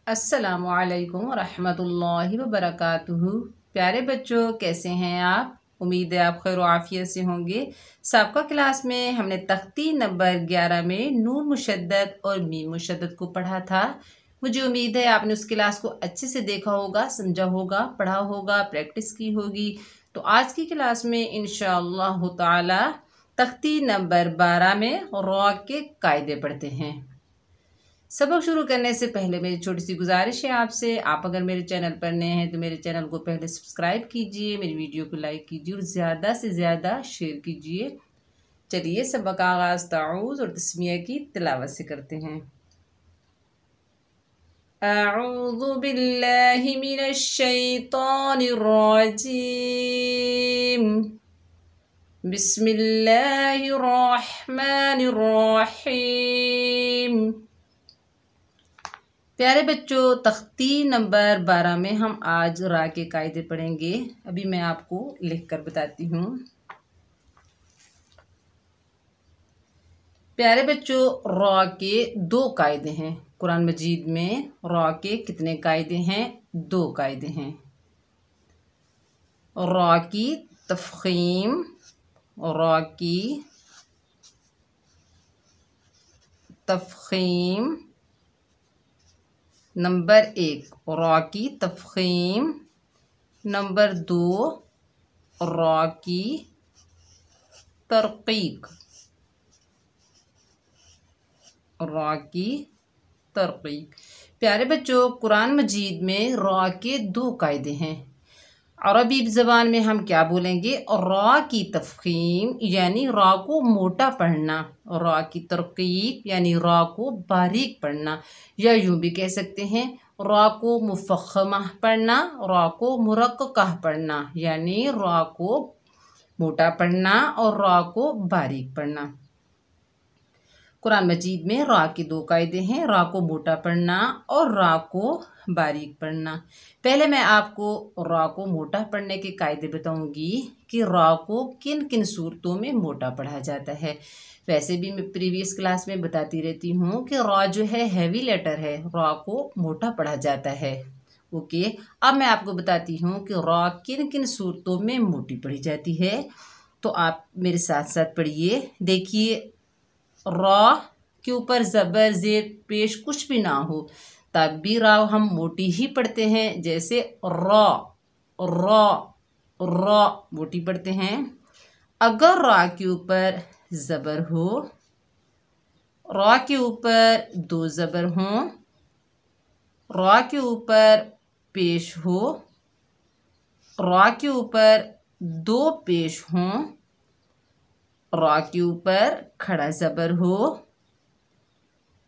अस्सलामुअलैकुम रहमतुल्लाहि व बरकातुहू। प्यारे बच्चों, कैसे हैं आप? उम्मीद है आप खैर आफियत से होंगे। सबका क्लास में हमने तख्ती नंबर 11 में नून मुशद्दद और मीम मुशद्दद को पढ़ा था। मुझे उम्मीद है आपने उस क्लास को अच्छे से देखा होगा, समझा होगा, पढ़ा होगा, प्रैक्टिस की होगी। तो आज की क्लास में इंशाअल्लाह ताला तख्ती नंबर 12 में रॉ के कायदे पढ़ते हैं। सबक शुरू करने से पहले मेरी छोटी सी गुजारिश है आपसे, आप अगर मेरे चैनल पर नए हैं तो मेरे चैनल को पहले सब्सक्राइब कीजिए, मेरी वीडियो को लाइक कीजिए और ज़्यादा से ज़्यादा शेयर कीजिए। चलिए सबक का आगाज़ ताऊज़ और तस्मिया की तिलावत से करते हैं। अऊज़ु बिल्लाहि मिनश शैतानिर रजीम। बिस्मिल्लाहिर रहमानिर रहीम। प्यारे बच्चों, तख्ती नंबर 12 में हम आज रा के कायदे पढ़ेंगे। अभी मैं आपको लिख कर बताती हूँ। प्यारे बच्चों, रा के 2 कायदे हैं। कुरान मजीद में रा के कितने कायदे हैं? 2 कायदे हैं। रा की तफ़ख़ीम, रा की तफ़ख़ीम नंबर 1, रा की तफ़ख़ीम नंबर 2, रा की तरक़ीक़, रा की तरक़ीक़। प्यारे बच्चों, कुरान मजीद में रा के 2 कायदे हैं। अरबी ज़बान में हम क्या बोलेंगे? रा की तफ़ख़ीम यानी रा को मोटा पढ़ना, रा की तरक़ीक़ यानी रा को बारीक पढ़ना, या यूँ भी कह सकते हैं रा को मुफ़ख़्ख़मा पढ़ना, रा को मुरक़्क़क़ह पढ़ना, यानी रा को मोटा पढ़ना और रा को बारीक पढ़ना। कुरान मजीद में रा के 2 कायदे हैं, रा को मोटा पढ़ना और रा को बारीक पढ़ना। पहले मैं आपको रा को मोटा पढ़ने के कायदे बताऊंगी कि रा को किन किन सूरतों में मोटा पढ़ा जाता है। वैसे भी मैं प्रीवियस क्लास में बताती रहती हूँ कि रा जो है हैवी लेटर है, रा को मोटा पढ़ा जाता है। ओके, अब मैं आपको बताती हूँ कि रा किन किन सूरतों में मोटी पढ़ी जाती है। तो आप मेरे साथ साथ पढ़िए। देखिए, रा के ऊपर ज़बर ज़ेर पेश कुछ भी ना हो तब भी रा हम मोटी ही पढ़ते हैं। जैसे रा, रा, रा मोटी पढ़ते हैं। अगर रा के ऊपर ज़बर हो, रा के ऊपर 2 ज़बर हों, रा के ऊपर पेश हो, रा के ऊपर 2 पेश हों, रा के ऊपर खड़ा ज़बर हो,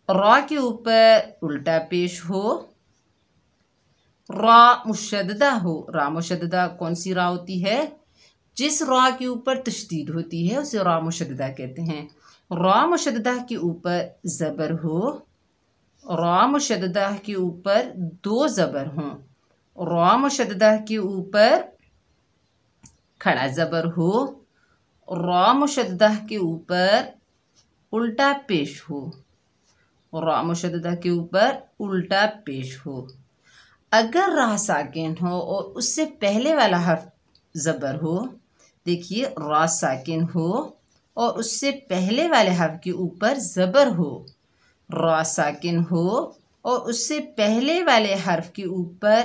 रा के ऊपर उल्टा पेश हो, रा मुशद्ददा हो। रा मुशद्ददा कौन सी रा होती है? जिस रा के ऊपर तशदीद होती है उसे रा मुशद्ददा कहते हैं। रा मुशद्ददा के ऊपर ज़बर हो, रा मुशद्ददा के ऊपर 2 ज़बर हों, रा मुशद्ददा के ऊपर खड़ा ज़बर हो, रा मुशद्ददा के ऊपर उल्टा पेश हो, रा मुशद्ददा के ऊपर उल्टा पेश हो। अगर रा साकिन हो और उससे पहले वाला हर्फ ज़बर हो, देखिए रा साकिन हो और उससे पहले वाले हर्फ के ऊपर ज़बर हो, रा साकिन हो और उससे पहले वाले हर्फ के ऊपर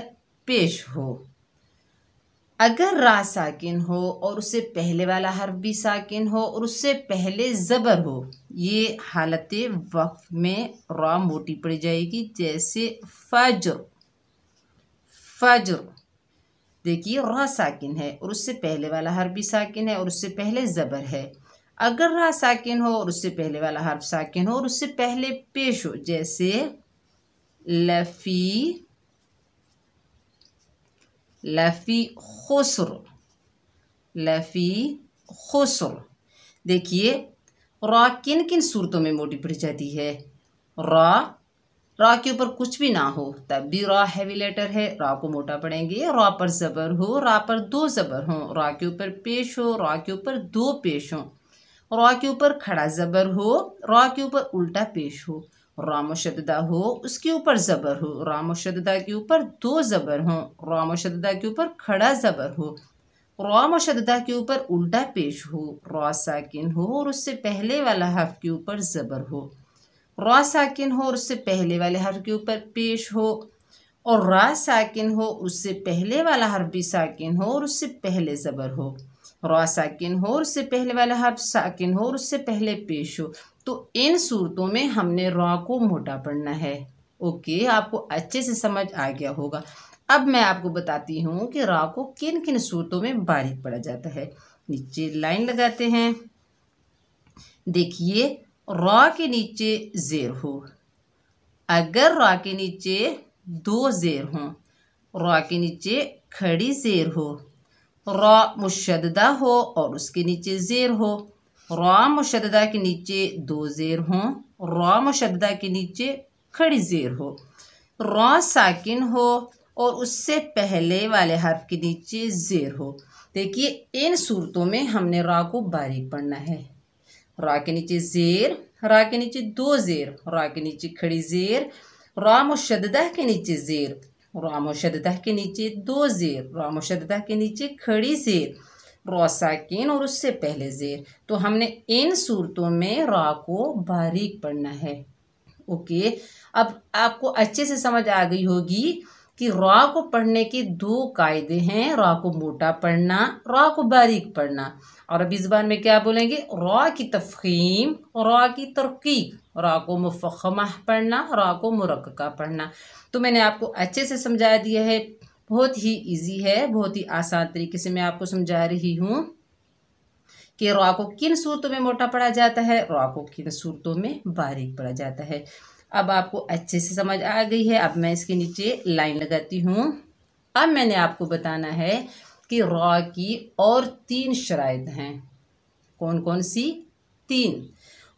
पेश हो। अगर रा साकिन हो और उससे पहले वाला हर्फ भी साकिन हो और उससे पहले ज़बर हो, ये हालत वक्फ में रा मोटी पड़ जाएगी। जैसे फज्र, फज्र। देखिए रा साकिन है और उससे पहले वाला हर्फ भी साकिन है और उससे पहले ज़बर है। अगर रा साकिन हो और उससे पहले वाला हर्फ साकिन हो और उससे पहले पेश हो, जैसे लफ़ी, लफ़ी खुस्र, लफ़ी खुस्र। देखिए रा किन किन सूरतों में मोटी पड़ जाती है? रा के ऊपर कुछ भी ना हो तब भी रा हैवी लेटर है, रा को मोटा पढ़ेंगे। रा पर ज़बर हो, रा पर 2 ज़बर हो, रा के ऊपर पेश हो, रा के ऊपर 2 पेश हो, रा के ऊपर खड़ा ज़बर हो, रा के ऊपर उल्टा पेश हो, रा मुशद्ददा हो उसके ऊपर ज़बर हो, रा मुशद्ददा के ऊपर दो ज़बर हों, रा मुशद्ददा के ऊपर खड़ा ज़बर हो, रा मुशद्ददा के ऊपर उल्टा पेश हो, रा साकिन हो और उससे पहले वाला हर्फ के ऊपर ज़बर हो, रा साकिन हो और उससे पहले वाले हर्फ के ऊपर पेश हो, और रा साकिन हो उससे पहले वाला हर्फ भी साकिन हो और उससे पहले ज़बर हो, रा साकिन हो और उससे पहले वाला हर्फ साकिन हो और उससे पहले पेश हो। तो इन सूरतों में हमने रा को मोटा पढ़ना है। ओके, आपको अच्छे से समझ आ गया होगा। अब मैं आपको बताती हूँ कि रा को किन किन सूरतों में बारीक पढ़ा जाता है। नीचे लाइन लगाते हैं। देखिए, रा के नीचे ज़ेर हो, अगर रा के नीचे दो ज़ेर हों, रा के नीचे खड़ी ज़ेर हो, रा मुशद्ददा हो और उसके नीचे ज़ेर हो, रा मुशद्ददा के नीचे दो ज़ेर हों, रा मुशद्ददा के नीचे खड़ी ज़ेर हो, रा साकिन हो और उससे पहले वाले हर्फ के नीचे ज़ेर हो। देखिए, इन सूरतों में हमने रा को बारीक पढ़ना है। रा के नीचे ज़ेर, रा के नीचे दो ज़ेर, रा के नीचे खड़ी ज़ेर, रा मुशद्ददा के नीचे ज़ेर, रा मुशद्ददा के नीचे दो ज़ेर, रा मुशद्ददा के नीचे खड़ी ज़ेर, रा साकिन और उससे पहले ज़ेर। तो हमने इन सूरतों में रा को बारीक पढ़ना है। ओके, अब आपको अच्छे से समझ आ गई होगी कि रा को पढ़ने के दो कायदे हैं, रा को मोटा पढ़ना, रा को बारीक पढ़ना। और अरबी ज़बान में क्या बोलेंगे? रा की तफ़ख़ीम, रा की तरक़ीक़, रा को मुफ़ख़्ख़मा पढ़ना, रा को मुरक़्क़ा पढ़ना। तो मैंने आपको अच्छे से समझा दिया है, बहुत ही इजी है, बहुत ही आसान तरीके से मैं आपको समझा रही हूँ कि रा को किन सूरतों में मोटा पढ़ा जाता है, रा को किन सूरतों में बारीक पढ़ा जाता है। अब आपको अच्छे से समझ आ गई है। अब मैं इसके नीचे लाइन लगाती हूँ। अब मैंने आपको बताना है कि रा की और तीन शराइत हैं। कौन कौन सी? तीन।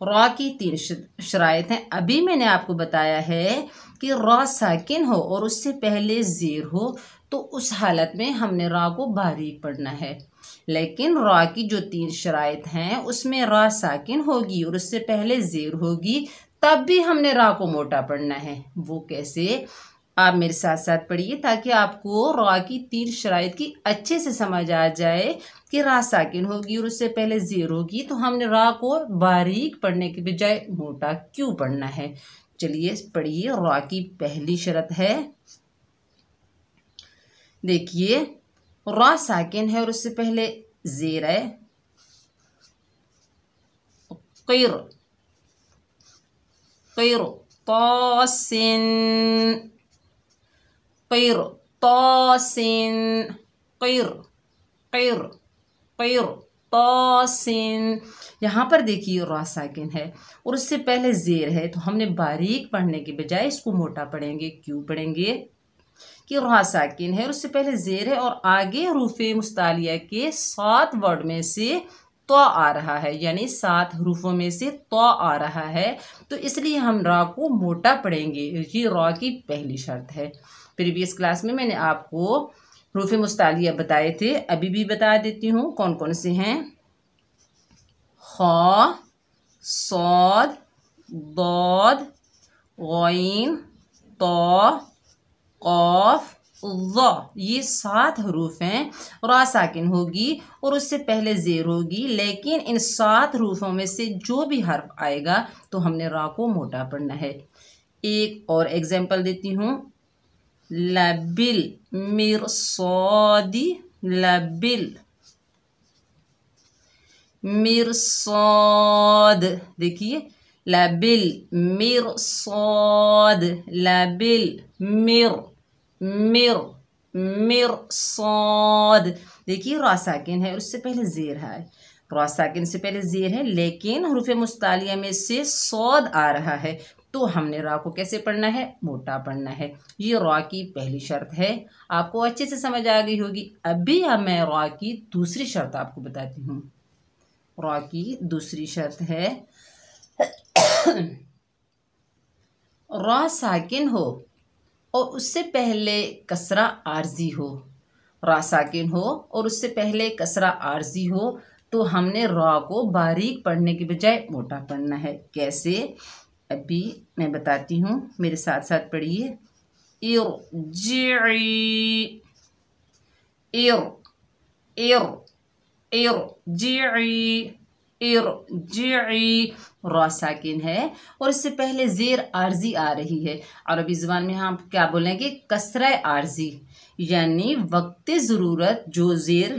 रा की तीन शराइत हैं। अभी मैंने आपको बताया है कि रा साकिन हो और उससे पहले ज़ेर हो, तो उस हालत में हमने रा को बारीक पढ़ना है। लेकिन रा की जो तीन शराइत हैं उसमें रा साकिन होगी और उससे पहले ज़ेर होगी, तब भी हमने रा को मोटा पढ़ना है। वो कैसे? आप मेरे साथ साथ पढ़िए ताकि आपको रा की तीन शराइत की अच्छे से समझ आ जाए कि रा साकिन होगी और उससे पहले ज़ेर होगी, तो हमने रा को बारीक पढ़ने के बजाय मोटा क्यों पढ़ना है। चलिए पढ़िए। रा की पहली शर्त है, देखिए, रा साकिन है और उससे पहले ज़ेर है। क़िर, क़िर, तासिन, क़िर, तासिन, क़िर, क़िर, क़िर, तासिन। यहाँ पर देखिए रा साकिन है और उससे पहले ज़ेर है, तो हमने बारीक पढ़ने के बजाय इसको मोटा पढ़ेंगे। क्यों पढ़ेंगे? कि रा साकिन है और उससे पहले ज़ेर है और आगे हरूफ़े मुस्तालिया के 7 वर्ड में से तो आ रहा है, यानी 7 हरूफों में से तो आ रहा है, तो इसलिए हम रा को मोटा पढ़ेंगे। ये रा की पहली शर्त है। प्रीवियस क्लास में मैंने आपको हरूफ़े मुस्तालिया बताए थे, अभी भी बता देती हूँ कौन कौन से हैं। ख, सौद, दौद, गैन, तो, क़ाफ, ज़, ये 7 हरूफ हैं। रा साकिन होगी और उससे पहले ज़ेर होगी, लेकिन इन 7 हरूफों में से जो भी हर्फ आएगा तो हमने रा को मोटा पढ़ना है। एक और एग्जाम्पल देती हूँ। लबिल मिरसादी, लबिल मिरसाद। देखिए, लबिल मिरसाद, लबिल मिरसाद। देखिए, रा साकिन है और उससे पहले ज़ेर है। रा साकिन से पहले ज़ेर है, लेकिन हरूफ़े मुस्तालिया में से सौद आ रहा है, तो हमने रा को कैसे पढ़ना है? मोटा पढ़ना है। ये रा की पहली शर्त है। आपको अच्छे से समझ आ गई होगी। अभी मैं रा की दूसरी शर्त आपको बताती हूँ। रा की दूसरी शर्त है, रा साकिन हो और उससे पहले कसरा आर्जी हो। रा साकिन हो और उससे पहले कसरा आर्जी हो, तो हमने रा को बारीक पढ़ने के बजाय मोटा पढ़ना है। कैसे? अभी मैं बताती हूँ, मेरे साथ साथ पढ़िए। इरजिई, इर इर इरजिई, इरजिई। रॉ साकिन है और इससे पहले ज़ेर आर्जी आ रही है। अरबी ज़ुबान में हम क्या बोलेंगे? कसरा आर्जी, यानी वक्त ज़रूरत जो ज़ेर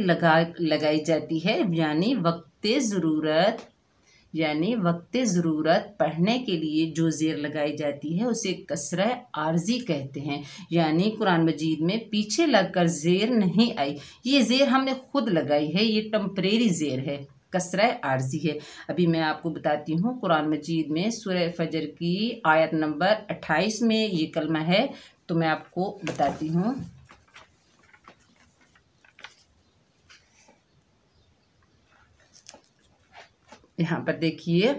लगाई जाती है, यानी वक्त ज़रूरत पढ़ने के लिए जो ज़ेर लगाई जाती है उसे कसरा आर्जी कहते हैं। यानी कुरान मजीद में पीछे लगकर ज़ेर नहीं आई, ये ज़ेर हमने खुद लगाई है, ये टेम्परेरी ज़ेर है, कसरा आर्जी है। अभी मैं आपको बताती हूँ, कुरान मजीद में सूरह फजर की आयत नंबर 28 में ये कलमा है, तो मैं आपको बताती हूँ। यहाँ पर देखिए,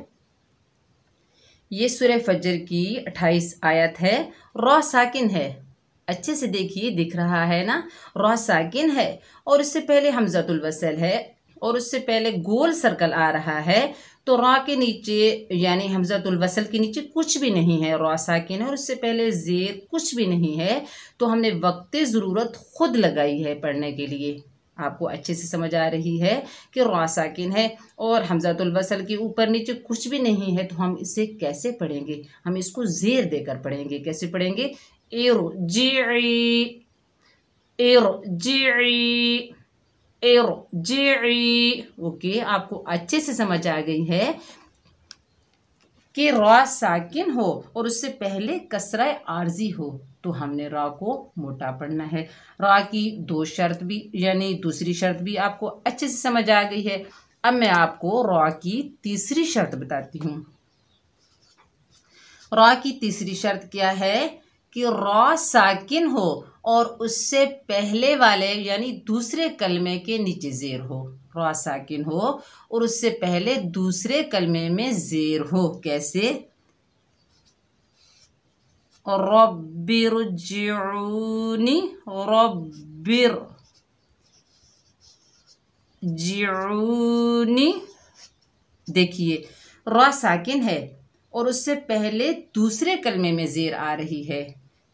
ये सूरह फजर की 28 आयत है। रॉ साकिन है, अच्छे से देखिए, दिख रहा है ना? रॉ साकिन है और उससे पहले हमज़तुल वसल है और उससे पहले गोल सर्कल आ रहा है। तो रॉ के नीचे यानी हमज़तुल वसल के नीचे कुछ भी नहीं है, रॉ साकिन है और उससे पहले ज़ेर कुछ भी नहीं है। तो हमने वक्त ज़रूरत खुद लगाई है पढ़ने के लिए। आपको अच्छे से समझ आ रही है कि रॉ साकिन है और हमज़तुल वसल के ऊपर नीचे कुछ भी नहीं है, तो हम इसे कैसे पढ़ेंगे? हम इसको ज़ेर देकर पढ़ेंगे। कैसे पढ़ेंगे? इरजिई, इरजिई, इरजिई। ओके, आपको अच्छे से समझ आ गई है कि रॉ साकिन हो और उससे पहले कसरा आर्जी हो, तो हमने रॉ को मोटा पढ़ना है। रॉ की दो शर्त भी यानी दूसरी शर्त भी आपको अच्छे से समझ आ गई है। अब मैं आपको रॉ की तीसरी शर्त बताती हूँ। रॉ की तीसरी शर्त क्या है? कि रॉ साकिन हो और उससे पहले वाले यानी दूसरे कलमे के नीचे ज़ेर हो। रॉ साकिन हो और उससे पहले दूसरे कलमे में ज़ेर हो। कैसे? रब्बिरजिऊनी, रब्बिरजिऊनी। देखिए, रॉ साकिन है और उससे पहले दूसरे कलमे में ज़ेर आ रही है,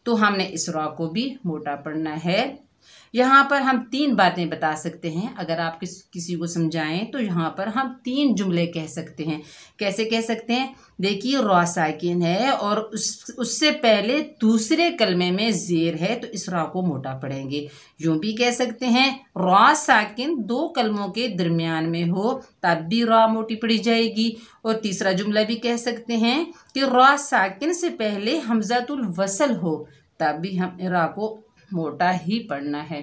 तो हमने इस रॉ को भी मोटा पढ़ना है। यहाँ पर हम 3 बातें बता सकते हैं। अगर आप किसी को समझाएं तो यहाँ पर हम 3 जुमले कह सकते हैं। कैसे कह सकते हैं? देखिए, रॉ साकिन है और उससे पहले दूसरे कलमे में ज़ेर है, तो इस रॉ को मोटा पढ़ेंगे। यूँ भी कह सकते हैं, रॉ साकिन 2 कलमों के दरमियान में हो तब भी रॉ मोटी पढ़ी जाएगी। और तीसरा जुमला भी कह सकते हैं कि रॉ साकिन से पहले हमज़तुल वसल हो तब भी हम रॉ को मोटा ही पढ़ना है।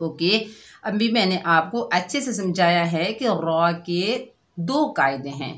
ओके, अभी मैंने आपको अच्छे से समझाया है कि रॉ के 2 कायदे हैं।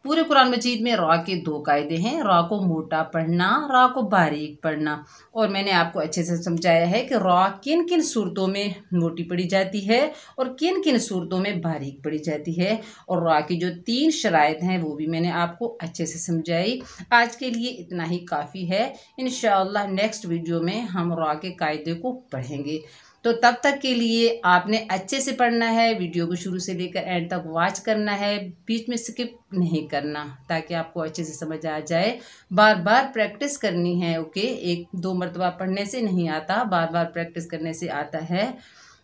पूरे कुरान मजीद में रॉ के 2 कायदे हैं, रॉ को मोटा पढ़ना, रॉ को बारीक पढ़ना। और मैंने आपको अच्छे से समझाया है कि रॉ किन किन सूरतों में मोटी पढ़ी जाती है और किन किन सूरतों में बारीक पढ़ी जाती है। और रॉ की जो 3 शराइत हैं वो भी मैंने आपको अच्छे से समझाई। आज के लिए इतना ही काफ़ी है। इंशाअल्लाह नेक्स्ट वीडियो में हम रॉ के कायदे को पढ़ेंगे। तो तब तक के लिए आपने अच्छे से पढ़ना है, वीडियो को शुरू से लेकर एंड तक वॉच करना है, बीच में स्किप नहीं करना, ताकि आपको अच्छे से समझ आ जाए। बार बार प्रैक्टिस करनी है। ओके, 1-2 मरतबा पढ़ने से नहीं आता, बार बार प्रैक्टिस करने से आता है।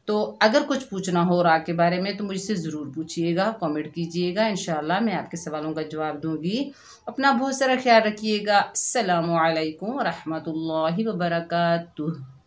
तो अगर कुछ पूछना हो रॉ के बारे में तो मुझसे ज़रूर पूछिएगा, कमेंट कीजिएगा। इंशाल्लाह मैं आपके सवालों का जवाब दूंगी। अपना बहुत सारा ख्याल रखिएगा। अस्सलामु अलैकुम रहमतुल्लाहि व बरकातुहू।